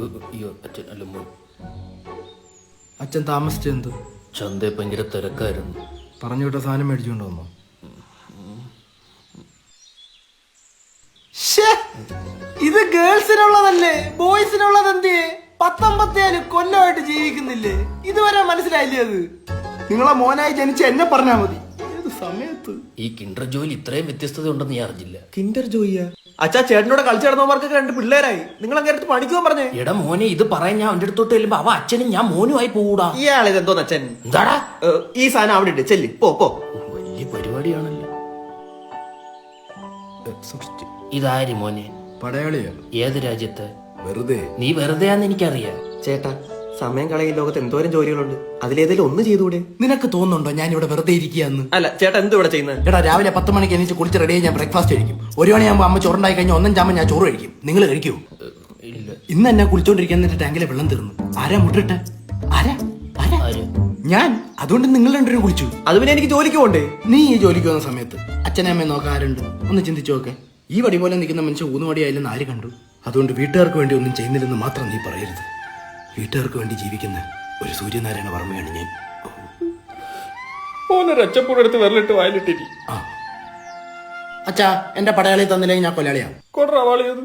അയ്യോ അച്ഛൻ അല്ല മോൻ. അച്ഛൻ താമസിച്ചെന്ത്? ചന്ത ഭയങ്കര തിരക്കായിരുന്നു. പറഞ്ഞു വിട്ട സാധനം മേടിച്ചുകൊണ്ട് വന്നോ? ഇത് ഗേൾസിനുള്ളതല്ലേ, ബോയ്സിനുള്ളത് എന്തിയെ? 19 കൊല്ലമായിട്ട് ജീവിക്കുന്നില്ലേ? ഇതുവരെ മനസ്സിലായില്ലേ? അത് നിങ്ങളെ മോനായി ജനിച്ച എന്നെ പറഞ്ഞാ മതി. ഏത് സമയത്ത് ഈ കിൻഡർ ജോയിൽ ഇത്രയും വ്യത്യസ്തത ഉണ്ടെന്ന് ഞാൻ അറിഞ്ഞില്ല. കിൻഡർ ജോയിയാ? അച്ഛാ, ചേട്ടനോട് കളിച്ചു നടന്നവർക്കൊക്കെ 2 പിള്ളേരായി. നിങ്ങൾ അങ്ങനെ അടുത്ത് പണിക്കുവാൻ പറഞ്ഞേ. എടാ മോനെ, ഇത് പറയാൻ ഞാൻ അവന്റെ അടുത്തോട്ട് ചെല്ലുമ്പോ അവ അച്ഛനും ഞാൻ മോനുമായി പോകൂടാ. ഇയാളിത് എന്തോന്ന് അച്ഛൻ? എന്താടാ ഈ സാധനം അവിടെ ഇട്ട് ചെല്ലി പോ. വലിയ പരിപാടിയാണല്ലോ. ഇതാര് മോനെ? പടയാളിയാ. ഏത് രാജ്യത്ത്? വെറുതെ. നീ വെറുതെയാന്ന് എനിക്കറിയാം. ചേട്ടാ, സമയം കളയും ലോകത്ത് എന്തോരം ജോലികളുണ്ട്. അതിലേതെങ്കിലും ഒന്ന് ചെയ്തുകൂടെ? നിനക്ക് തോന്നുന്നുണ്ടോ ഞാൻ ഇവിടെ വെറുതെ ഇരിക്കുകയെന്ന്? അല്ല ചേട്ടാ, എന്ത് ഇവിടെ ചെയ്യുന്നത്? എടാ, രാവിലെ 10 മണിക്ക് എണീച്ച് കുളിച്ച് റെഡിയായി ഞാൻ ബ്രേക്ക്ഫാസ്റ്റ് കഴിക്കും. 1 മണിയാകുമ്പോൾ അമ്മ ചോറുണ്ടായി കഴിഞ്ഞാൽ 1 ചാമ്പ ഞാൻ ചോറ് കഴിക്കും. നിങ്ങൾ കഴിക്കൂ? ഇല്ല. ഇന്ന് എന്നെ കുളിച്ചോണ്ടിരിക്കാൻ ടാങ്കിലെ വെള്ളം തീർന്നു. ആരാ മുട്ടിട്ടെ? ആരാ ആരാ? ആര്? ഞാൻ. അതുകൊണ്ട് നിങ്ങൾ 2 പേരും കുളിച്ചു. അത് പിന്നെ എനിക്ക് ജോലിക്ക് പോണ്ടേ? നീ ഈ ജോലിക്ക് വന്ന സമയത്ത് അച്ഛനെ അമ്മയെ നോക്കാൻ ആരുണ്ട്? ഒന്ന് ചിന്തിച്ചു നോക്കെ. ഈ വടി പോലെ നിൽക്കുന്ന മനുഷ്യൻ ഊന്നുവടിയായില്ലെന്ന് ആര് കണ്ടു? അതുകൊണ്ട് വീട്ടുകാർക്ക് വേണ്ടി ഒന്നും ചെയ്യുന്നില്ലെന്ന് മാത്രം നീ പറയരുത്. വീട്ടുകാർക്ക് വേണ്ടി ജീവിക്കുന്ന ഒരു സൂര്യനാരായണ വർമ്മയാണ് ഞാൻ. ഓനൊരച്ചപ്പൂടെടുത്ത് വിരലിട്ട് വായിലിട്ടിരി. അച്ഛാ, എന്റെ പടയാളി തന്നില്ലെങ്കിൽ ഞാൻ കൊല്ലാളിയാ. കൊടറാവാളിയത്